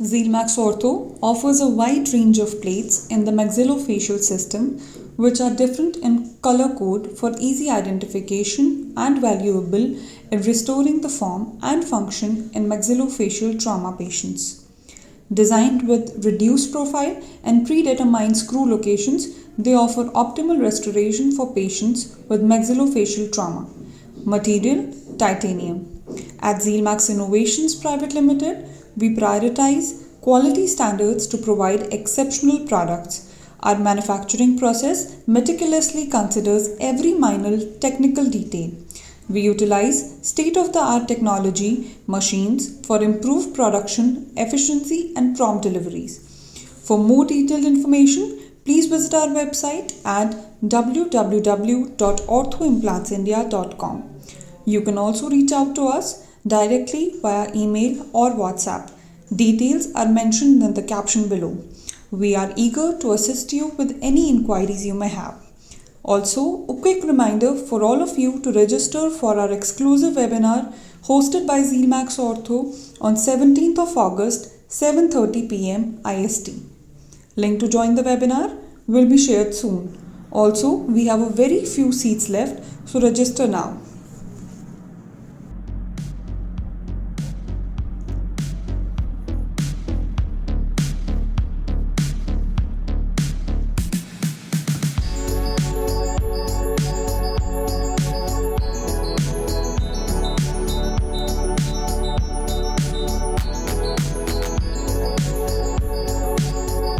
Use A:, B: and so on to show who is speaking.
A: Zealmax Ortho offers a wide range of plates in the maxillofacial system, which are different in color code for easy identification and valuable in restoring the form and function in maxillofacial trauma patients. Designed with reduced profile and predetermined screw locations, they offer optimal restoration for patients with maxillofacial trauma. Material: titanium. At Zealmax Innovations Private Limited, we prioritize quality standards to provide exceptional products. Our manufacturing process meticulously considers every minor technical detail. We utilize state-of-the-art technology machines for improved production efficiency and prompt deliveries. For more detailed information, please visit our website at www.orthoimplantsindia.com. You can also reach out to us directly via email or WhatsApp. Details are mentioned in the caption below. We are eager to assist you with any inquiries you may have. Also, a quick reminder for all of you to register for our exclusive webinar hosted by Zealmax Ortho on 17th of August, 7:30 p.m. IST. Link to join the webinar will be shared soon. Also, we have a very few seats left, so register now.